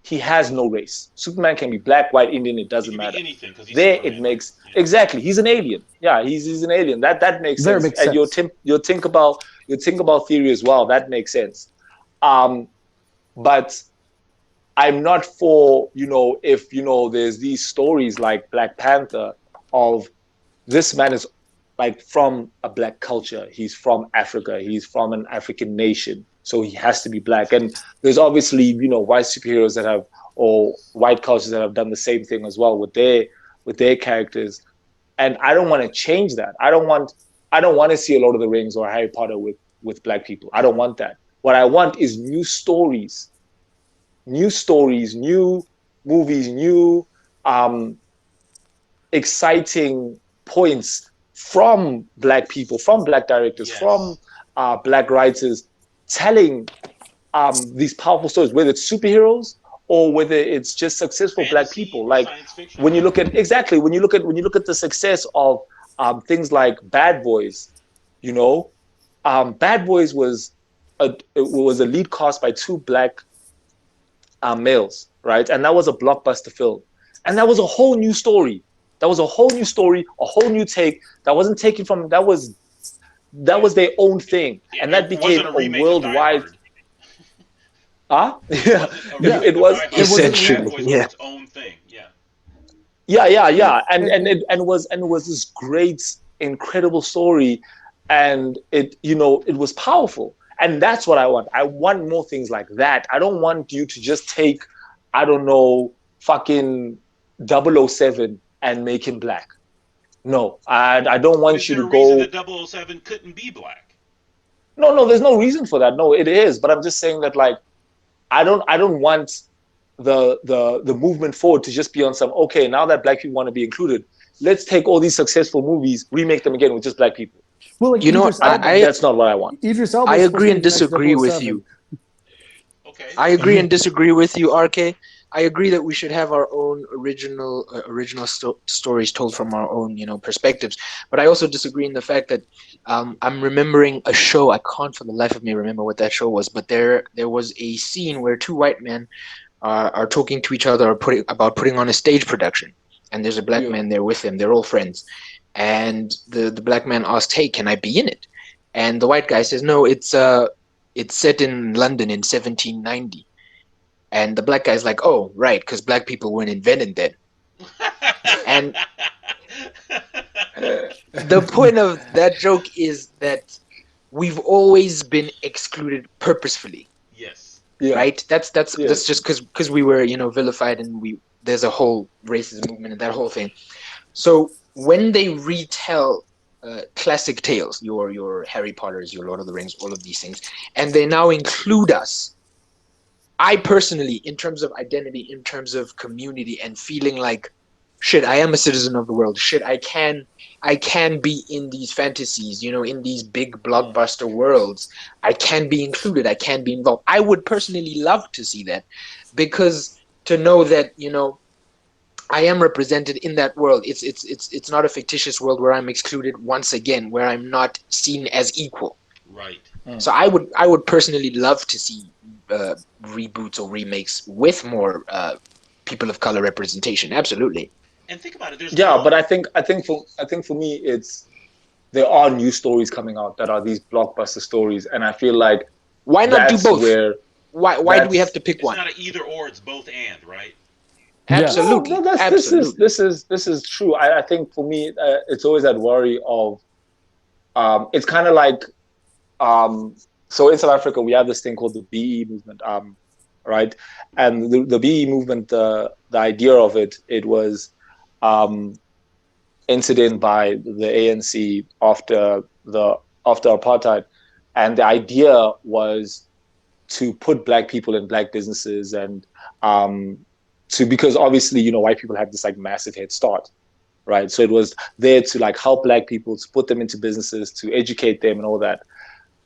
He has no race. Superman can be black, white, Indian, it he doesn't could be matter. anything because he's There it Superman. makes Yeah. exactly, he's an alien. Yeah, he's an alien. That makes There sense. makes And sense. your think about theory as well, that makes sense. But I'm not for, if there's these stories like Black Panther of this man is like from a black culture. He's from Africa. He's from an African nation. So he has to be black. And there's obviously, white superheroes that have, or white cultures that have done the same thing as well with their characters. And I don't want to change that. I don't want to see a Lord of the Rings or Harry Potter with black people. I don't want that. What I want is new stories, new movies, new um, exciting points from black people, from black directors, from Yes. black writers, telling these powerful stories, whether it's superheroes or whether it's just successful black Fantasy people. or Like science fiction. when you look at exactly when you look at the success of things like Bad Boys, you know, Bad Boys was a lead cast by two black males, right? And that was a blockbuster film. And that was a whole new story. That was a whole new story, a whole new take. That wasn't taken from that Yeah. was their own thing. And that It became wasn't a a remake of Die worldwide Hard. yeah. It wasn't a Yeah, remake It of was Die it Hard. wasn't. Bad essentially, Boys was yeah. its own thing. Yeah. Yeah, yeah, yeah. And And it was this great, incredible story. And it was powerful. And that's what I want. I want more things like that. I don't want you to just take, I don't know, fucking .007 and make him black. No, I don't want Is you there to a reason go. that 007 couldn't be black? No, there's no reason for that. No, it is. But I'm just saying that, like, I don't want the movement forward to just be on some, okay, now that black people want to be included, let's take all these successful movies, remake them again with just black people. Well, like You know what? Idris Elba. That's not what I want. Idris Elba I is supposed agree to and be the next disagree with 007. you. Okay. I agree and disagree with you, RK. I agree that we should have our own original stories told from our own, perspectives. But I also disagree in the fact that I'm remembering a show. I can't for the life of me remember what that show was. But there was a scene where two white men are talking to each other about putting on a stage production, and there's a black Yeah. man there with them. They're all friends, and the black man asks, "Hey, can I be in it?" And the white guy says, "No, it's set in London in 1790." And the black guy's like, "Oh, right, because black people weren't invented then." And the point of that joke is that we've always been excluded purposefully, Yes. Yeah. right? That's Yeah. just because we were vilified, and there's a whole racism movement and that whole thing. So when they retell classic tales, your Harry Potters, your Lord of the Rings, all of these things, and they now include us, I personally, in terms of identity, in terms of community, and feeling like, shit, I am a citizen of the world. Shit, I can be in these fantasies, in these big blockbuster worlds. I can be included. I can be involved. I would personally love to see that, because to know that, I am represented in that world. It's not a fictitious world where I'm excluded once again, where I'm not seen as equal. Right. So I would personally love to see reboots or remakes with more people of color representation. Absolutely. And think about it. There's Yeah, no. but I think for me, there are new stories coming out that are these blockbuster stories, and I feel like Why not do that's both? where Why do we have to pick It's one? not an either or. It's both and, right? Yes. Absolutely. no, Absolutely. this is true. I think for me, it's always that worry of it's kind of like so in South Africa we have this thing called the BE movement, right? And the BE movement, the idea of it was um, incident by the ANC after apartheid, and the idea was to put black people in black businesses and because obviously white people have this like massive head start, right? So it was there to like help black people, to put them into businesses, to educate them and all that.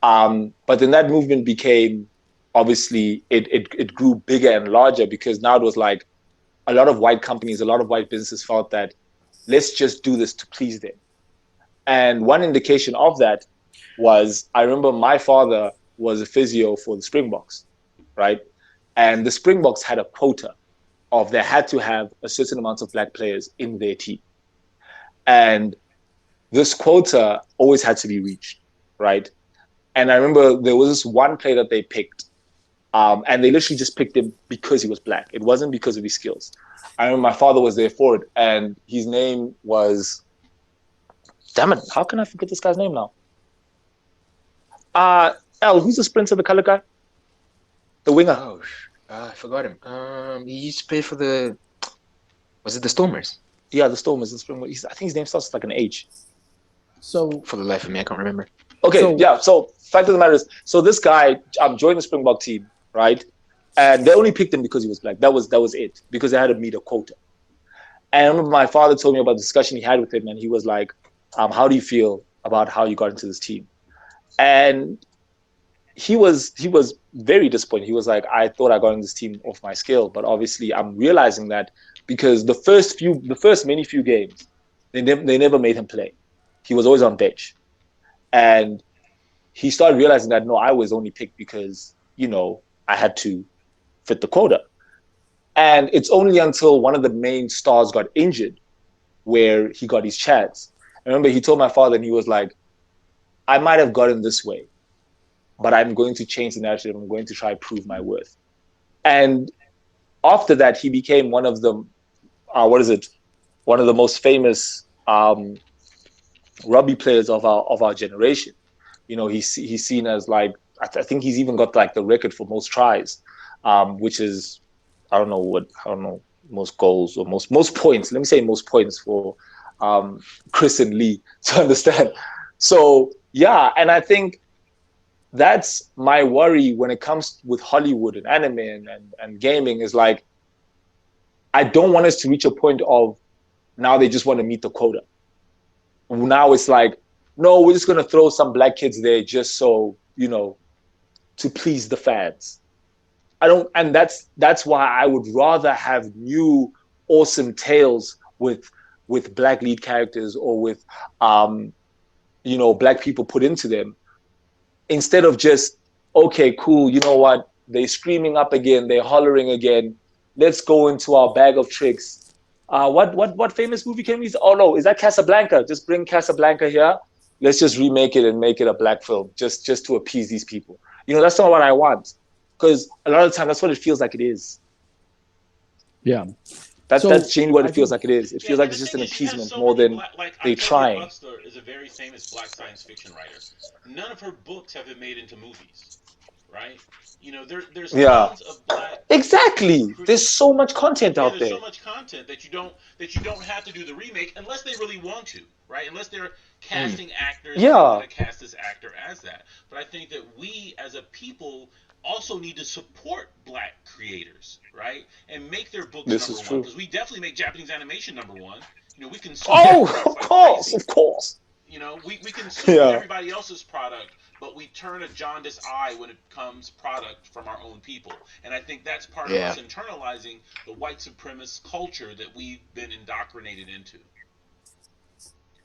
But then that movement became, obviously it grew bigger and larger, because now it was like a lot of white companies, a lot of white businesses felt that let's just do this to please them. And one indication of that was, I remember my father was a physio for the Springboks, right? And the Springboks had a quota of they had to have a certain amount of black players in their team. And this quota always had to be reached, right? And I remember there was this one player that they picked, and they literally just picked him because he was black. It wasn't because of his skills. I remember my father was there for it, and his name was, damn it, how can I forget this guy's name now? L, who's the sprinter, the color guy? The winger. Oh, I forgot him. He used to play for was it the Stormers? Yeah, the Stormers. The Stormers. I think his name starts with like an H. So For the life of me, I can't remember. Okay, So- yeah. So fact of the matter is, so this guy joined the Springbok team, right? And they only picked him because he was black. That was it, because they had to meet a quota. And I remember my father told me about the discussion he had with him, and he was like, "How do you feel about how you got into this team?" And he was very disappointed. He was like, "I thought I got in this team off my skill, but obviously I'm realizing that because the first many few games, they never made him play. He was always on bench." And he started realizing that, no, I was only picked because, I had to fit the quota. And it's only until one of the main stars got injured where he got his chance. I remember he told my father, and he was like, I might have gotten this way, but I'm going to change the narrative. I'm going to try to prove my worth. And after that, he became one of the, one of the most famous rugby players of our generation. He's seen as like, I think he's even got like the record for most tries, which is, I don't know goals or most points. Let me say most points for Chris and Lee to understand. So yeah, and I think that's my worry when it comes with Hollywood and anime and gaming is like I don't want us to reach a point of now they just want to meet the quota. Now it's like, no, we're just gonna throw some black kids there just so, to please the fans. I don't, and that's why I would rather have new awesome tales with black lead characters or with black people put into them instead of just, okay, cool, you know what? They're screaming up again, they're hollering again. Let's go into our bag of tricks. What famous movie can we? Oh no, is that Casablanca? Just bring Casablanca here. Let's just remake it and make it a black film, just to appease these people. That's not what I want, because a lot of the time that's what it feels like it is. Yeah. That's genuinely what it feels like it is. It Yeah, feels like and the it's just thing an is, you have appeasement so more many than black, like they Octavia trying. Butler is a very famous black science fiction writer. None of her books have been made into movies, right? There's Yeah, tons of black. exactly. There's so much content Yeah, out there's there. so much content that you don't have to do the remake unless they really want to, right? Unless they're Mm. casting actors and they want Yeah, to cast this actor as that. But I think that we as a people also need to support black creators, right? And make their books this number is one true. because we definitely make Japanese animation number one. We consume Oh, their of products like course, crazy. of course. We consume Yeah, everybody else's product, but we turn a jaundiced eye when it comes product from our own people. And I think that's part of Yeah. us internalizing the white supremacist culture that we've been indoctrinated into.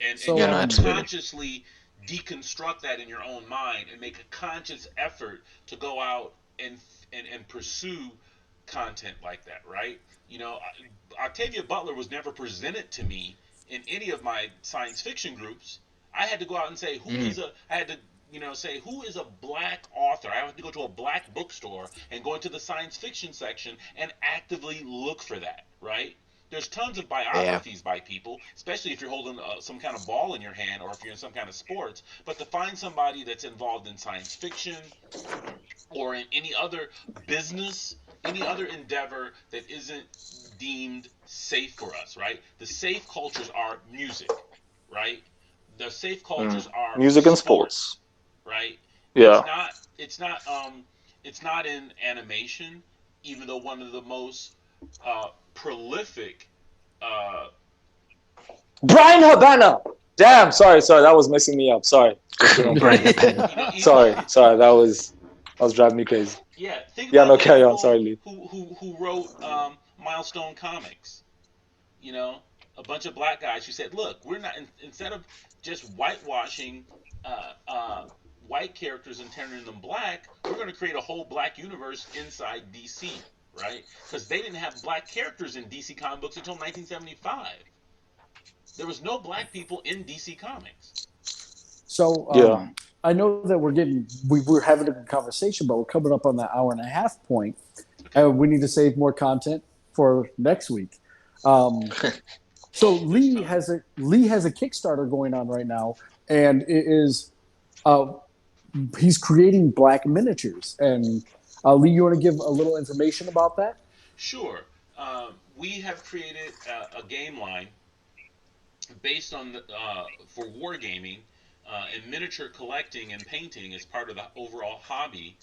And you So Yeah, no, have to absolutely. consciously deconstruct that in your own mind and make a conscious effort to go out and pursue content like that, right? Octavia Butler was never presented to me in any of my science fiction groups. I had to go out and say Mm. I had to say who is a black author. I have to go to a black bookstore and go into the science fiction section and actively look for that, right? There's tons of Yeah. biographies by people, especially if you're holding some kind of ball in your hand or if you're in some kind of sports. But to find somebody that's involved in science fiction or in any other business, any other endeavor that isn't deemed safe for us, right? The safe cultures are music, right? The safe cultures mm. are Music and sports. sports, right? It's Yeah, not. It's not. It's not in animation, even though one of the most prolific. Uh, Brian Habana. Damn, sorry, that was messing me up. Sorry, just been on Brian point. Habana. Sorry, that was driving me crazy. yeah, think Yeah, about no, the carry on. Sorry, people Lee. who wrote Milestone Comics. You know, a bunch of black guys who said, "Look, we're not instead of just whitewashing uh, uh, white characters and turning them black, we're going to create a whole black universe inside DC, right? Because they didn't have black characters in DC comic books until 1975. There was no black people in DC Comics. So Yeah, I know that we're having a good conversation, but we're coming up on that hour and a half point, Okay, and we need to save more content for next week. Um, so there's time. Lee has a Kickstarter going on right now, and it is uh, he's creating black miniatures. And Lee, you want to give a little information about that? Sure. We have created a game line based on for wargaming and miniature collecting and painting as part of the overall hobby.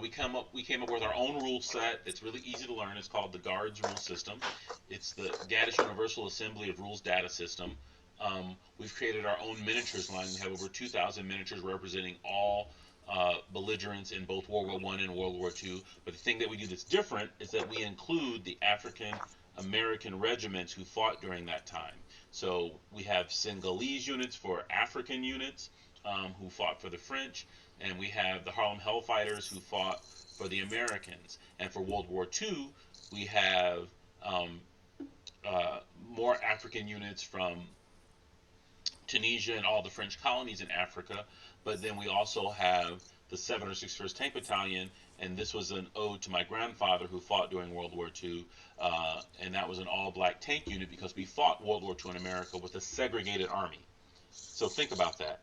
We came up with our own rule set that's really easy to learn. It's called the Guards Rule System. It's the Gaddis Universal Assembly of Rules Data System. We've created our own miniatures line. We have over 2,000 miniatures representing all belligerents in both World War One and World War Two. But the thing that we do that's different is that we include the African American regiments who fought during that time. So we have Senegalese units for African units who fought for the French, and we have the Harlem Hellfighters who fought for the Americans. And for World War II, we have um, more African units from Tunisia and all the French colonies in Africa. But then we also have the 701st Tank Battalion, and this was an ode to my grandfather who fought during World War II, and that was an all-black tank unit because we fought World War II in America with a segregated army. So think about that.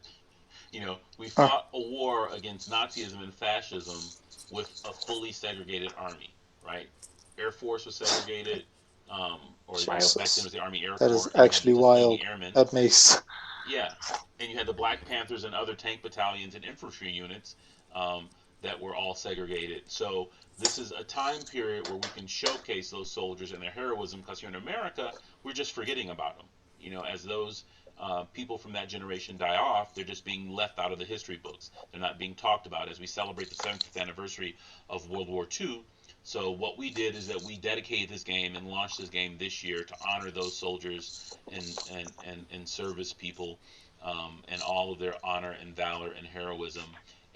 We huh. fought a war against Nazism and fascism with a fully segregated army, right? Air Force was segregated, or Jesus. back then it was the Army Air Corps. That is and you had actually the wild. Tuskegee Airmen. That makes Yeah, and you had the Black Panthers and other tank battalions and infantry units that were all segregated. So this is a time period where we can showcase those soldiers and their heroism, because here in America, we're just forgetting about them. As those people from that generation die off, they're just being left out of the history books. They're not being talked about as we celebrate the 70th anniversary of World War II. So what we did is that we dedicated this game and launched this game this year to honor those soldiers and service people, and all of their honor and valor and heroism.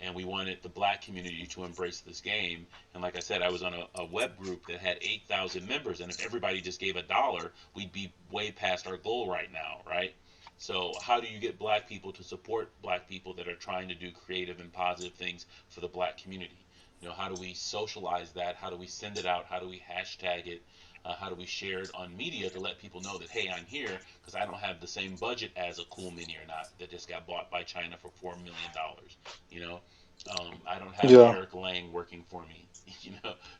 And we wanted the black community to embrace this game. And like I said, I was on a web group that had 8,000 members, and if everybody just gave $1, we'd be way past our goal right now, right? So how do you get black people to support black people that are trying to do creative and positive things for the black community? How do we socialize that? How do we send it out? How do we hashtag it? How do we share it on media to let people know that, hey, I'm here, because I don't have the same budget as a Cool Mini or not that just got bought by China for $4 million. I don't have yeah. Eric Lang working for me,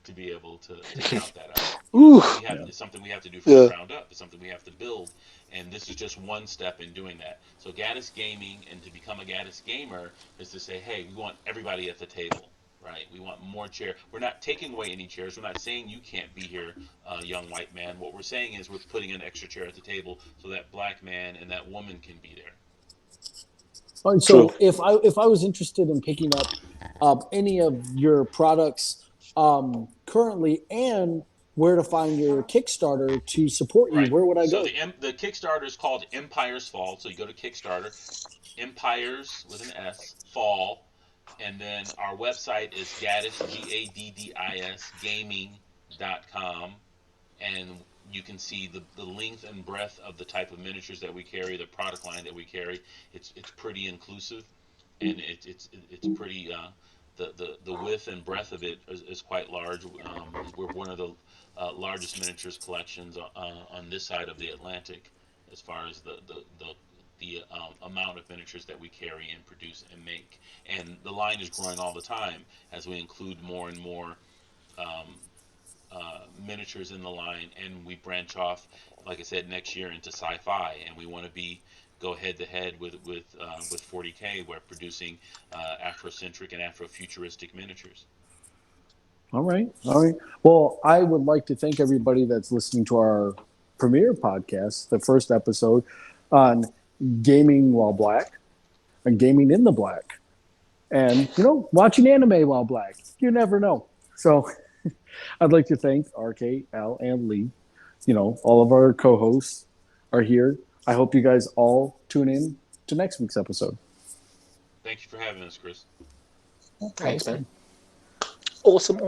to be able to shout that out. Ooh. It's something we have to do from the Yeah. ground up. It's something we have to build, and this is just one step in doing that. So Gaddis Gaming, and to become a Gaddis gamer, is to say, hey, we want everybody at the table. Right, we want more chairs. We're not taking away any chairs. We're not saying you can't be here, young white man. What we're saying is we're putting an extra chair at the table so that black man and that woman can be there. All right, so True. if I was interested in picking up any of your products currently, and where to find your Kickstarter to support you, Right. where would I So go? the Kickstarter is called Empire's Fall. So you go to Kickstarter, Empires with an S, Fall, and then our website is Gaddis, Gaddis gaming.com, and you can see the length and breadth of the type of miniatures that we carry, the product line that we carry. It's pretty inclusive, and it's pretty the width and breadth of it is quite large. We're one of the largest miniatures collections on this side of the Atlantic, as far as the amount of miniatures that we carry and produce and make. And the line is growing all the time as we include more and more um, miniatures in the line, and we branch off, like I said, next year into sci-fi, and we want to go head to head with 40K. We're producing Afrocentric and Afrofuturistic miniatures. All right. All right. Well, I would like to thank everybody that's listening to our premiere podcast, the first episode on gaming while black and gaming in the black, and watching anime while black. You never know. So I'd like to thank RK, Al, and Lee. All of our co-hosts are here. I hope you guys all tune in to next week's episode. Thank you for having us, Chris. Thanks, man. Awesome.